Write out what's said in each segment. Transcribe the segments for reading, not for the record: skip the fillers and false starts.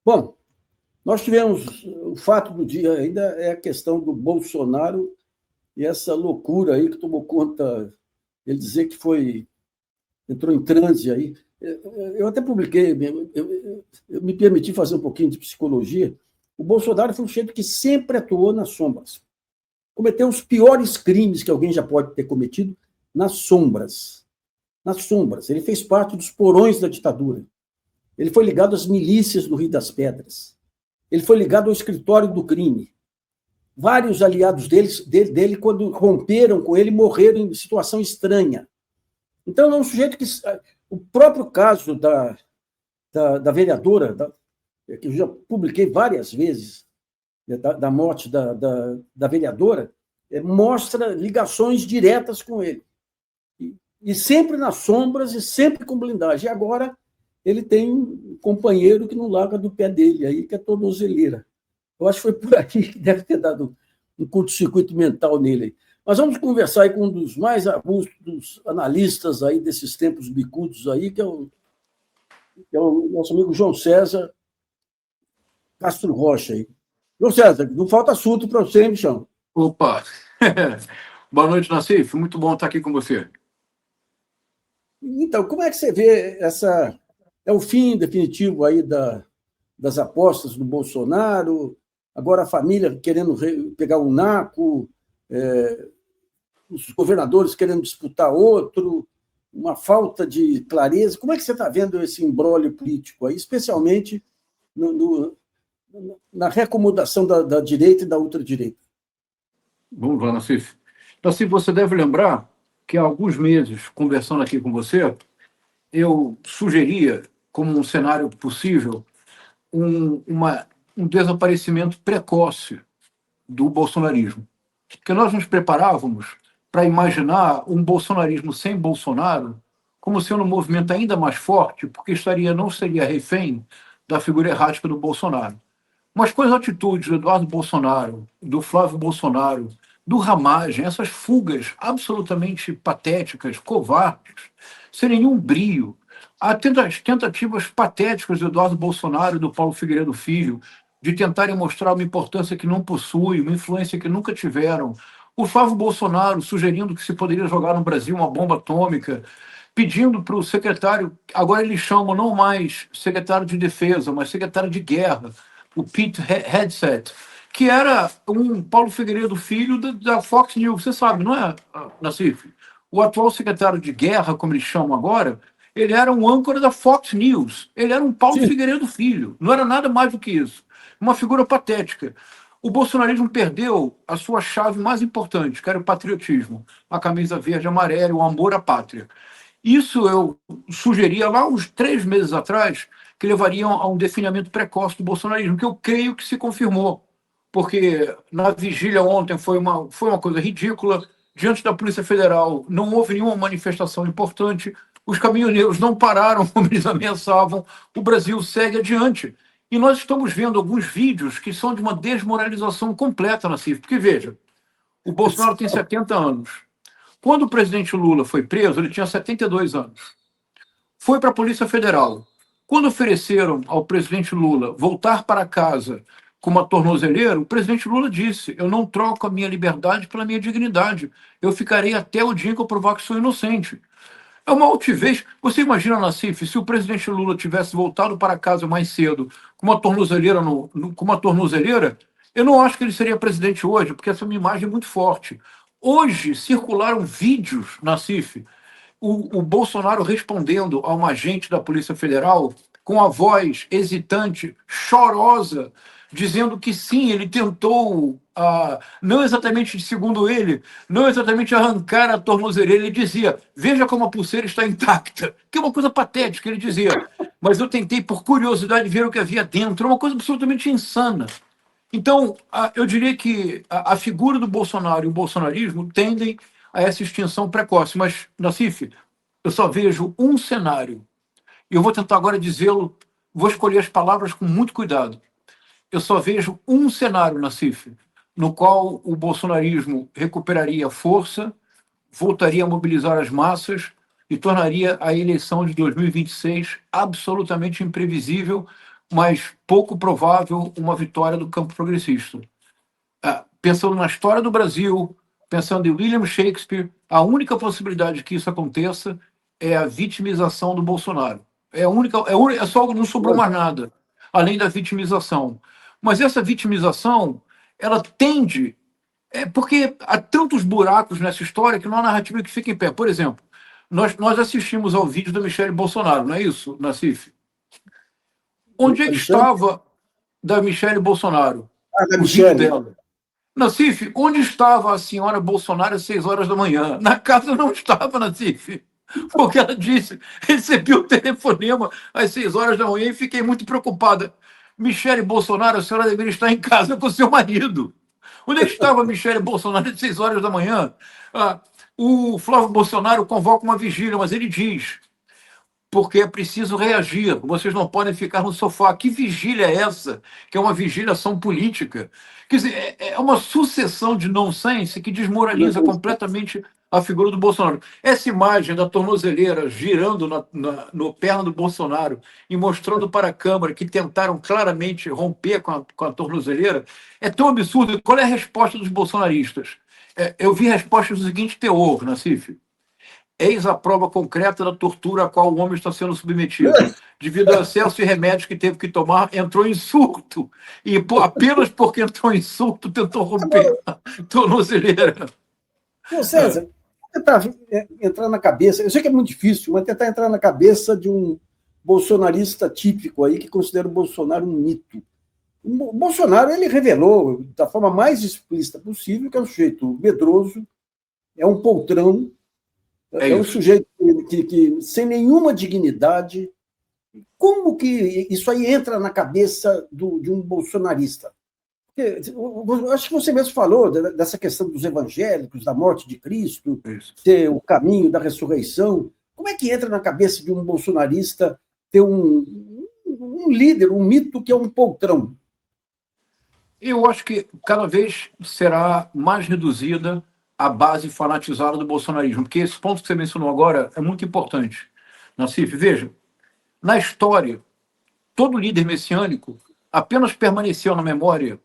Bom, nós tivemos o fato do dia ainda é a questão do Bolsonaro e essa loucura aí que tomou conta, ele dizer que entrou em transe aí. Eu até publiquei, eu me permiti fazer um pouquinho de psicologia. O Bolsonaro foi um sujeito que sempre atuou nas sombras. Cometeu os piores crimes que alguém já pode ter cometido nas sombras. Nas sombras. Ele fez parte dos porões da ditadura. Ele foi ligado às milícias do Rio das Pedras. Ele foi ligado ao escritório do crime. Vários aliados dele, quando romperam com ele, morreram em situação estranha. Então, é um sujeito que... O próprio caso da vereadora, que eu já publiquei várias vezes, da morte da vereadora, mostra ligações diretas com ele. E sempre nas sombras e sempre com blindagem. E agora ele tem um companheiro que não larga do pé dele, aí, que é tornozeleira. Eu acho que foi por aí que deve ter dado um curto-circuito mental nele. Mas vamos conversar aí com um dos mais robustos analistas aí desses tempos bicudos aí, que é o nosso amigo João César Castro Rocha. Aí. João César, não falta assunto para você, hein, bichão? Opa! Boa noite, Nassif. Muito bom estar aqui com você. Então, como é que você vê essa... É o fim definitivo aí das apostas do Bolsonaro, agora a família querendo pegar um naco, os governadores querendo disputar outro, uma falta de clareza. Como é que você está vendo esse imbróglio político aí, especialmente na reacomodação da direita e da ultradireita? Vamos lá, Nassif. Nassif, você deve lembrar que há alguns meses, conversando aqui com você, eu sugeria, como um cenário possível, um desaparecimento precoce do bolsonarismo. Porque nós nos preparávamos para imaginar um bolsonarismo sem Bolsonaro como sendo um movimento ainda mais forte, porque não seria refém da figura errática do Bolsonaro. Mas com as atitudes do Eduardo Bolsonaro, do Flávio Bolsonaro, do Ramagem, essas fugas absolutamente patéticas, covardes, sem nenhum brio, as tentativas patéticas do Eduardo Bolsonaro e do Paulo Figueiredo Filho de tentarem mostrar uma importância que não possuem, uma influência que nunca tiveram, o Flávio Bolsonaro sugerindo que se poderia jogar no Brasil uma bomba atômica, pedindo para o secretário, agora eles chamam não mais secretário de defesa, mas secretário de guerra, o Pete Hegseth, que era um Paulo Figueiredo Filho da Fox News, você sabe, não é, Nassif? O atual secretário de guerra, como eles chamam agora, ele era um âncora da Fox News, ele era um Paulo Figueiredo Filho, não era nada mais do que isso, uma figura patética. O bolsonarismo perdeu a sua chave mais importante, que era o patriotismo, a camisa verde e amarela, o amor à pátria. Isso eu sugeria lá uns 3 meses atrás, que levariam a um definhamento precoce do bolsonarismo, que eu creio que se confirmou, porque na vigília ontem foi uma coisa ridícula, diante da Polícia Federal não houve nenhuma manifestação importante, os caminhoneiros não pararam como eles ameaçavam, o Brasil segue adiante. E nós estamos vendo alguns vídeos que são de uma desmoralização completa, Nassif, porque veja, o Bolsonaro tem 70 anos. Quando o presidente Lula foi preso, ele tinha 72 anos. Foi para a Polícia Federal. Quando ofereceram ao presidente Lula voltar para casa com uma tornozeleira, o presidente Lula disse: eu não troco a minha liberdade pela minha dignidade. Eu ficarei até o dia que eu provar que sou inocente. É uma altivez. Você imagina, Nassif, se o presidente Lula tivesse voltado para casa mais cedo com uma tornozeleira, eu não acho que ele seria presidente hoje, porque essa é uma imagem muito forte. Hoje circularam vídeos, Nassif, o Bolsonaro respondendo a um agente da Polícia Federal com a voz hesitante, chorosa, dizendo que sim, ele tentou, não exatamente, segundo ele, não exatamente arrancar a tornozeleira, ele dizia, veja como a pulseira está intacta, que é uma coisa patética, ele dizia, mas eu tentei por curiosidade ver o que havia dentro, é uma coisa absolutamente insana. Então, eu diria que a figura do Bolsonaro e o bolsonarismo tendem a essa extinção precoce, mas, Nassif, eu só vejo um cenário, e eu vou tentar agora dizê-lo, vou escolher as palavras com muito cuidado. Eu só vejo um cenário, Nassif, no qual o bolsonarismo recuperaria força, voltaria a mobilizar as massas e tornaria a eleição de 2026 absolutamente imprevisível, mas pouco provável uma vitória do campo progressista. Pensando na história do Brasil, pensando em William Shakespeare, a única possibilidade que isso aconteça é a vitimização do Bolsonaro. É só, não sobrou mais nada, além da vitimização. Mas essa vitimização, ela tende... porque há tantos buracos nessa história que não há narrativa que fique em pé. Por exemplo, nós assistimos ao vídeo da Michelle Bolsonaro, não é isso, Nassif? Onde é que estava da Michelle Bolsonaro? Da O Michelle. vídeo dela. Nassif, onde estava a senhora Bolsonaro às 6 horas da manhã? Na casa não estava, Nassif. Porque ela disse, recebi o telefonema às 6 horas da manhã e fiquei muito preocupada. Michelle Bolsonaro, a senhora deveria estar em casa com seu marido. Onde é que estava a Michelle Bolsonaro às 6 horas da manhã? O Flávio Bolsonaro convoca uma vigília, mas ele diz, porque é preciso reagir, vocês não podem ficar no sofá. Que vigília é essa? Que é uma vigiliação política. Quer dizer, é uma sucessão de nonsense que desmoraliza completamente a figura do Bolsonaro. Essa imagem da tornozeleira girando no perna do Bolsonaro e mostrando para a Câmara que tentaram claramente romper com a tornozeleira é tão absurdo. Qual é a resposta dos bolsonaristas? Eu vi respostas do seguinte teor, Nassif. Eis a prova concreta da tortura a qual o homem está sendo submetido. Devido ao excesso de remédios que teve que tomar, entrou em surto. E apenas porque entrou em surto, tentou romper a tornozeleira. César, tentar entrar na cabeça, eu sei que é muito difícil, mas tentar entrar na cabeça de um bolsonarista típico aí que considera o Bolsonaro um mito. O Bolsonaro, ele revelou da forma mais explícita possível que é um sujeito medroso, é um poltrão, é um sujeito que sem nenhuma dignidade. Como que isso aí entra na cabeça de um bolsonarista? Eu acho que você mesmo falou dessa questão dos evangélicos, da morte de Cristo, ter o caminho da ressurreição. Como é que entra na cabeça de um bolsonarista ter um líder, um mito que é um poltrão? Eu acho que cada vez será mais reduzida a base fanatizada do bolsonarismo, porque esse ponto que você mencionou agora é muito importante. Nassif, veja, na história, todo líder messiânico apenas permaneceu na memória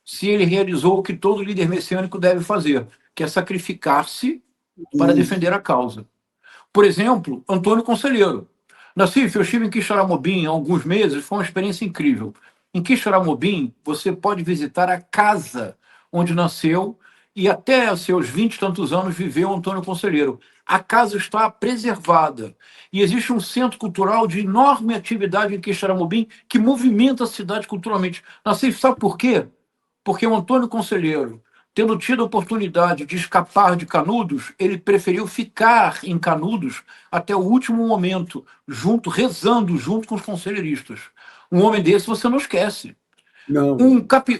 se ele realizou o que todo líder messiânico deve fazer, que é sacrificar-se para defender a causa. Por exemplo, Antônio Conselheiro. Nassif, eu estive em Quixeramobim há alguns meses, foi uma experiência incrível. Em Quixeramobim, você pode visitar a casa onde nasceu e até seus 20 e tantos anos viveu Antônio Conselheiro. A casa está preservada e existe um centro cultural de enorme atividade em Quixeramobim que movimenta a cidade culturalmente. Nassif, sabe por quê? Porque o Antônio Conselheiro, tendo tido a oportunidade de escapar de Canudos, ele preferiu ficar em Canudos até o último momento, rezando junto com os conselheiristas. Um homem desse você não esquece. Não.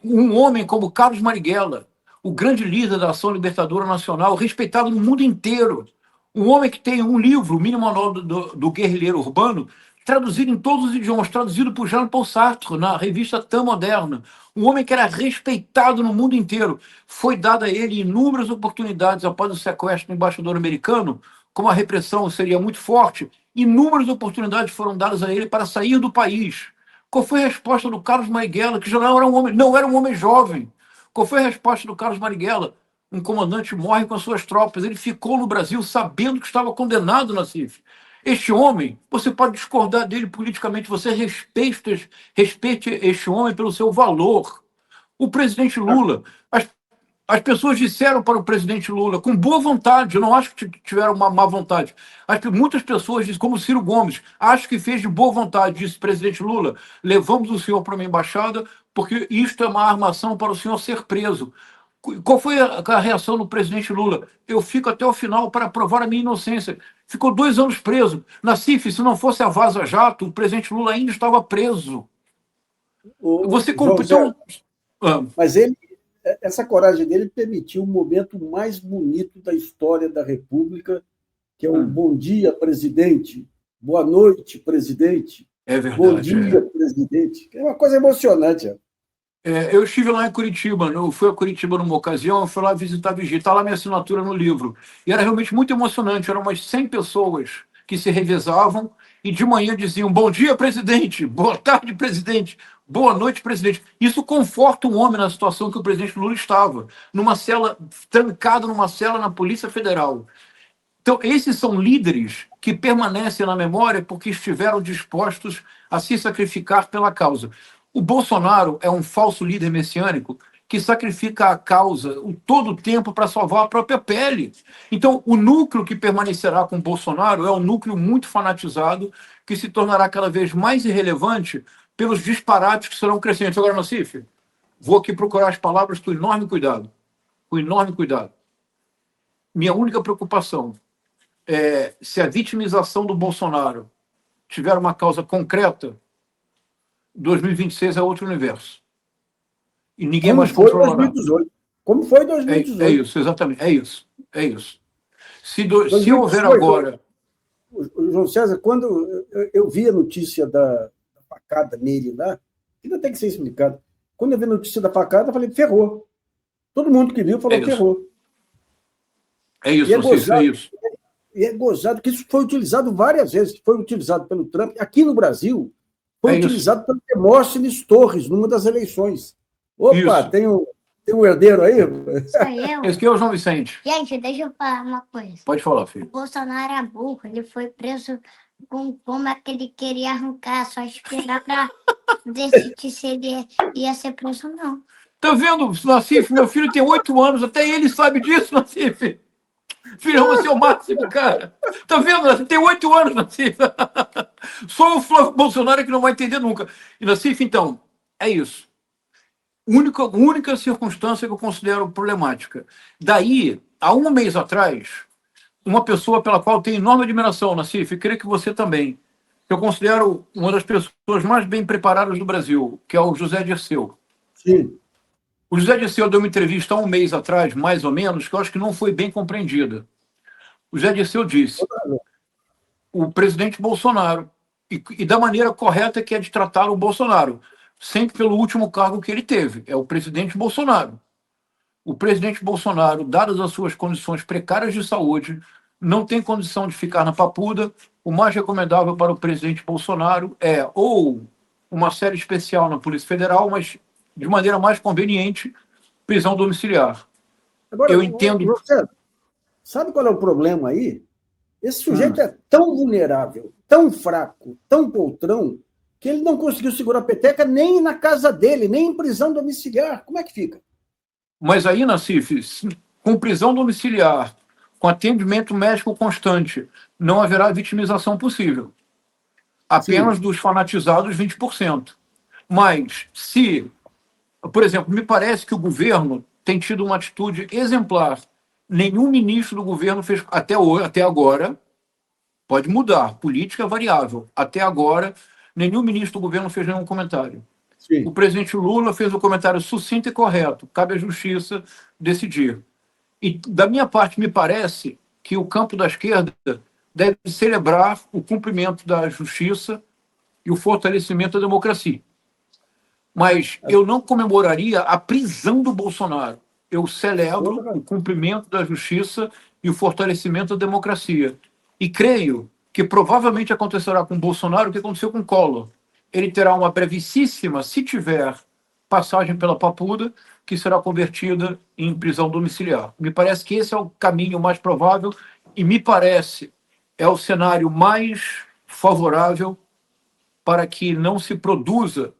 Um homem como Carlos Marighella, o grande líder da Ação Libertadora Nacional, respeitado no mundo inteiro. Um homem que tem um livro, o Mini Manual do Guerrilheiro Urbano, traduzido em todos os idiomas, traduzido por Jean-Paul Sartre, na revista Temps Moderna. Um homem que era respeitado no mundo inteiro. Foi dada a ele inúmeras oportunidades após o sequestro do embaixador americano, como a repressão seria muito forte, inúmeras oportunidades foram dadas a ele para sair do país. Qual foi a resposta do Carlos Marighella, que já não era um homem jovem? Qual foi a resposta do Carlos Marighella? Um comandante morre com as suas tropas. Ele ficou no Brasil sabendo que estava condenado, Nassif. Este homem, você pode discordar dele politicamente, você respeite este homem pelo seu valor. O presidente Lula, as pessoas disseram para o presidente Lula, com boa vontade, eu não acho que tiveram uma má vontade, muitas pessoas dizem, como Ciro Gomes, acho que fez de boa vontade, disse presidente Lula, levamos o senhor para uma embaixada, porque isto é uma armação para o senhor ser preso. Qual foi a reação do presidente Lula? Eu fico até o final para provar a minha inocência. Ficou 2 anos preso. Nassif, se não fosse a Vaza Jato, o presidente Lula ainda estava preso. Você então, mas essa coragem dele permitiu o momento mais bonito da história da República, que é o bom dia, presidente. Boa noite, presidente. É verdade. Bom dia, presidente. É uma coisa emocionante. Eu estive lá em Curitiba, eu fui a Curitiba numa ocasião, eu fui lá visitar a Vigília, está lá minha assinatura no livro. E era realmente muito emocionante, eram umas 100 pessoas que se revezavam, e de manhã diziam bom dia, presidente, boa tarde, presidente, boa noite, presidente. Isso conforta um homem na situação que o presidente Lula estava, numa cela, trancado numa cela na Polícia Federal. Então, esses são líderes que permanecem na memória porque estiveram dispostos a se sacrificar pela causa. O Bolsonaro é um falso líder messiânico que sacrifica a causa todo o tempo para salvar a própria pele. Então, o núcleo que permanecerá com o Bolsonaro é um núcleo muito fanatizado que se tornará cada vez mais irrelevante pelos disparates que serão crescentes. Agora, Nassif, vou aqui procurar as palavras com enorme cuidado. Com enorme cuidado. Minha única preocupação é se a vitimização do Bolsonaro tiver uma causa concreta, 2026 é outro universo. E ninguém Como mais foi controlará. 2018. Como foi 2018. É isso, exatamente. É isso. É isso. Se houver 2018, agora. João César, quando eu vi a notícia da facada nele lá, ainda tem que ser explicado. Quando eu vi a notícia da facada, eu falei, ferrou. Todo mundo que viu falou, ferrou. É isso, é isso. E é gozado que isso foi utilizado várias vezes. Foi utilizado pelo Trump. Aqui no Brasil, foi utilizado pelo Demóstenes Torres, numa das eleições. Opa, tem um herdeiro aí? Sou eu. Esse aqui é o João Vicente. Gente, deixa eu falar uma coisa. Pode falar, filho. O Bolsonaro era burro, ele foi preso com como é que ele queria arrancar, só esperar para decidir se ele ia ser preso ou não. Tá vendo, Nassif? Meu filho tem 8 anos, até ele sabe disso, Nassif. Filhão, você é o máximo, cara. Tá vendo? Você tem 8 anos, Nassif. Só o Flávio Bolsonaro que não vai entender nunca. E, Nassif, então, é isso. Única circunstância que eu considero problemática. Daí, há um mês atrás, uma pessoa pela qual eu tenho enorme admiração, Nassif, e creio que você também, eu considero uma das pessoas mais bem preparadas do Brasil, que é o José Dirceu. Sim. O José Dirceu deu uma entrevista há um mês atrás, mais ou menos, que eu acho que não foi bem compreendida. O José Dirceu disse: o presidente Bolsonaro, e da maneira correta que é de tratar o Bolsonaro, sempre pelo último cargo que ele teve, é o presidente Bolsonaro. O presidente Bolsonaro, dadas as suas condições precárias de saúde, não tem condição de ficar na papuda. O mais recomendável para o presidente Bolsonaro é ou uma série especial na Polícia Federal, mas de maneira mais conveniente, prisão domiciliar. Agora, eu entendo. Você sabe qual é o problema aí? Esse sujeito é tão vulnerável, tão fraco, tão poltrão, que ele não conseguiu segurar a peteca nem na casa dele, nem em prisão domiciliar. Como é que fica? Mas aí, Nassif, com prisão domiciliar, com atendimento médico constante, não haverá vitimização possível. Apenas dos fanatizados, 20%. Mas se, por exemplo, me parece que o governo tem tido uma atitude exemplar. Nenhum ministro do governo fez, até agora, pode mudar, política variável, até agora, nenhum ministro do governo fez nenhum comentário. Sim. O presidente Lula fez um comentário sucinto e correto, cabe à justiça decidir. E, da minha parte, me parece que o campo da esquerda deve celebrar o cumprimento da justiça e o fortalecimento da democracia. Mas eu não comemoraria a prisão do Bolsonaro. Eu celebro o cumprimento da justiça e o fortalecimento da democracia. E creio que provavelmente acontecerá com o Bolsonaro o que aconteceu com o Collor. Ele terá uma brevíssima, se tiver, passagem pela papuda, que será convertida em prisão domiciliar. Me parece que esse é o caminho mais provável e me parece é o cenário mais favorável para que não se produza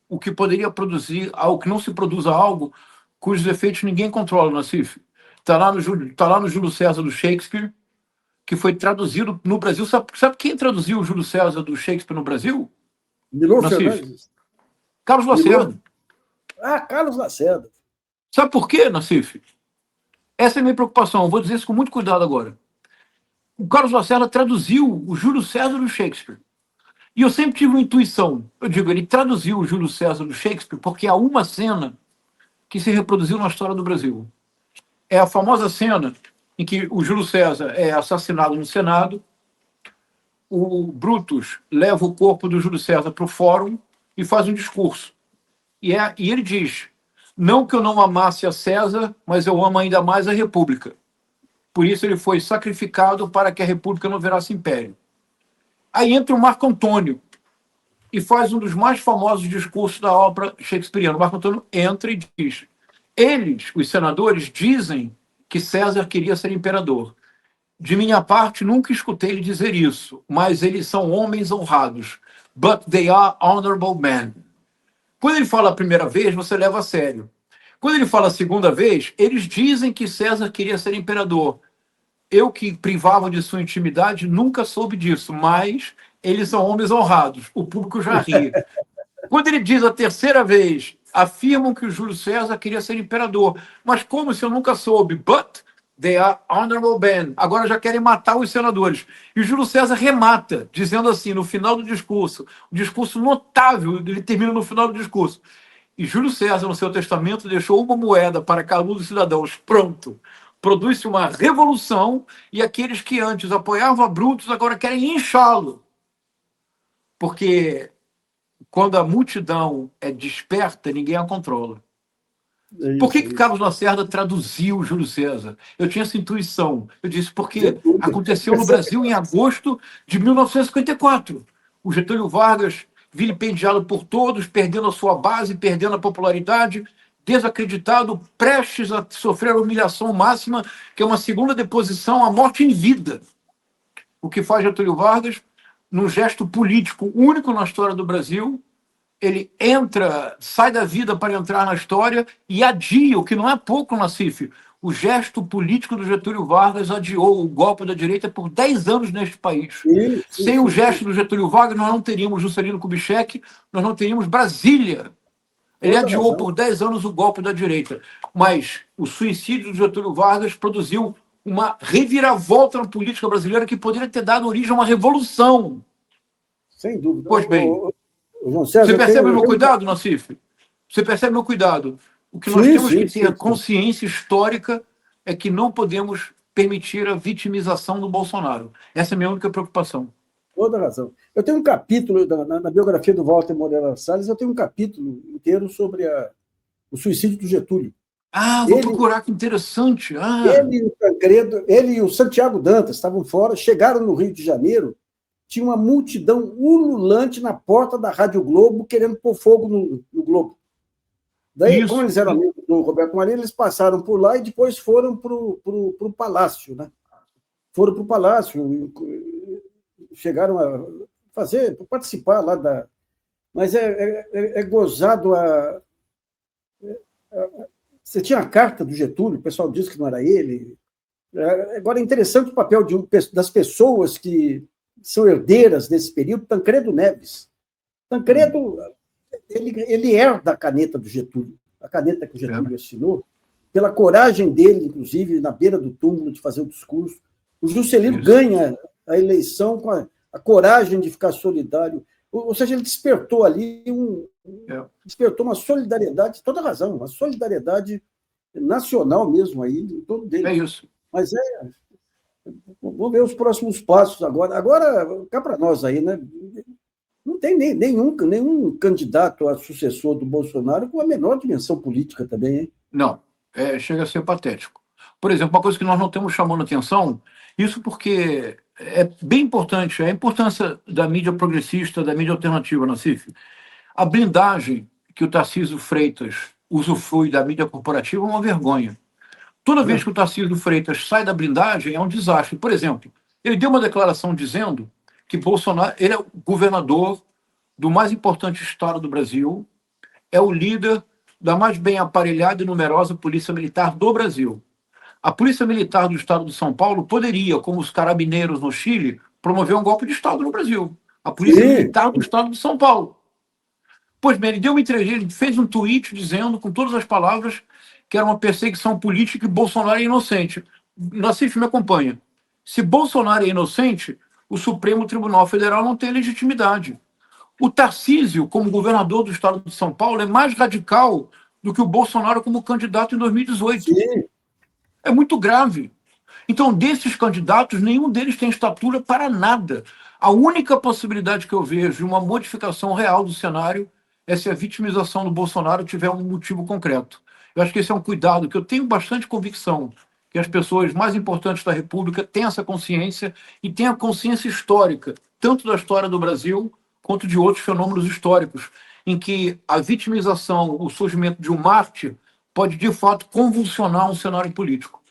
o que poderia produzir, ao que não se produza algo cujos efeitos ninguém controla, Nassif. Está lá no Júlio César do Shakespeare, que foi traduzido no Brasil. Sabe quem traduziu o Júlio César do Shakespeare no Brasil? Milor Fernandes. Carlos Lacerda. Carlos Lacerda. Sabe por quê, Nassif? Essa é a minha preocupação. Eu vou dizer isso com muito cuidado agora. O Carlos Lacerda traduziu o Júlio César do Shakespeare. E eu sempre tive uma intuição. Eu digo, ele traduziu o Júlio César do Shakespeare porque há uma cena que se reproduziu na história do Brasil. É a famosa cena em que o Júlio César é assassinado no Senado, o Brutus leva o corpo do Júlio César para o fórum e faz um discurso. E ele diz, não que eu não amasse a César, mas eu amo ainda mais a República. Por isso ele foi sacrificado para que a República não virasse império. Aí entra o Marco Antônio e faz um dos mais famosos discursos da obra shakespeariana. O Marco Antônio entra e diz: eles, os senadores, dizem que César queria ser imperador. De minha parte, nunca escutei ele dizer isso, mas eles são homens honrados. But they are honorable men. Quando ele fala a primeira vez, você leva a sério. Quando ele fala a segunda vez, eles dizem que César queria ser imperador. Eu, que privava de sua intimidade, nunca soube disso, mas eles são homens honrados. O público já ri. Quando ele diz a terceira vez, afirmam que o Júlio César queria ser imperador. Mas como se eu nunca soube? But they are honorable men. Agora já querem matar os senadores. E o Júlio César remata, dizendo assim, no final do discurso, um discurso notável, ele termina no final do discurso. E Júlio César, no seu testamento, deixou uma moeda para cada um dos cidadãos. Pronto. Produz-se uma revolução e aqueles que antes apoiavam a Brutus agora querem inchá-lo. Porque quando a multidão é desperta, ninguém a controla. Por que Carlos Lacerda traduziu Júlio César? Eu tinha essa intuição. Eu disse, porque aconteceu no Brasil em agosto de 1954. O Getúlio Vargas, vilipendiado por todos, perdendo a sua base, perdendo a popularidade, desacreditado, prestes a sofrer a humilhação máxima, que é uma segunda deposição, a morte em vida. O que faz Getúlio Vargas, num gesto político único na história do Brasil, ele entra, sai da vida para entrar na história e adia, o que não é pouco, Nassif. O gesto político do Getúlio Vargas adiou o golpe da direita por 10 anos neste país. Sem o gesto do Getúlio Vargas, nós não teríamos Juscelino Kubitschek, nós não teríamos Brasília. Ele adiou por 10 anos o golpe da direita. Mas o suicídio do Getúlio Vargas produziu uma reviravolta na política brasileira que poderia ter dado origem a uma revolução. Sem dúvida. Pois bem, João César, você percebe o meu cuidado, Nassif? Você percebe o meu cuidado? O que nós temos que ter consciência histórica é que não podemos permitir a vitimização do Bolsonaro. Essa é a minha única preocupação. Toda razão. Eu tenho um capítulo, na biografia do Walter Moreira Salles, eu tenho um capítulo inteiro sobre o suicídio do Getúlio. Vou procurar, que interessante. Ele e o Santiago Dantas estavam fora, chegaram no Rio de Janeiro, tinha uma multidão ululante na porta da Rádio Globo querendo pôr fogo no Globo. Daí, como eles eram amigos do Roberto Marinho, eles passaram por lá e depois foram para o Palácio. Né? Foram para o Palácio, chegaram a participar lá da... Mas é gozado Você tinha a carta do Getúlio, o pessoal disse que não era ele. Agora, é interessante o papel das pessoas que são herdeiras desse período. Tancredo Neves. Tancredo, ele herda a caneta do Getúlio, a caneta que o Getúlio assinou, pela coragem dele, inclusive, na beira do túmulo, de fazer o discurso. O Juscelino ganha a eleição com a coragem de ficar solidário. Ou seja, ele despertou ali despertou uma solidariedade, toda razão, uma solidariedade nacional mesmo aí, em torno dele. É isso. Mas vamos ver os próximos passos agora. Agora, cá para nós aí, né? Não tem nenhum candidato a sucessor do Bolsonaro com a menor dimensão política também, hein? Não, chega a ser patético. Por exemplo, uma coisa que nós não temos chamando atenção, isso porque é bem importante, a importância da mídia progressista, da mídia alternativa, Nassif. A blindagem que o Tarcísio Freitas usufrui da mídia corporativa é uma vergonha. Toda vez que o Tarcísio Freitas sai da blindagem, é um desastre. Por exemplo, ele deu uma declaração dizendo que Bolsonaro, ele é o governador do mais importante estado do Brasil, é o líder da mais bem aparelhada e numerosa polícia militar do Brasil. A polícia militar do estado de São Paulo poderia, como os carabineiros no Chile, promover um golpe de estado no Brasil. A polícia militar do estado de São Paulo. Pois bem, ele deu uma entrevista, ele fez um tweet dizendo, com todas as palavras, que era uma perseguição política e Bolsonaro é inocente. Nassif, me acompanha. Se Bolsonaro é inocente, o Supremo Tribunal Federal não tem legitimidade. O Tarcísio, como governador do estado de São Paulo, é mais radical do que o Bolsonaro como candidato em 2018. Sim. É muito grave. Então, desses candidatos, nenhum deles tem estatura para nada. A única possibilidade que eu vejo de uma modificação real do cenário é se a vitimização do Bolsonaro tiver um motivo concreto. Eu acho que esse é um cuidado que eu tenho bastante convicção que as pessoas mais importantes da República têm essa consciência e têm a consciência histórica tanto da história do Brasil quanto de outros fenômenos históricos, em que a vitimização, o surgimento de um Marte pode, de fato, convulsionar um cenário político.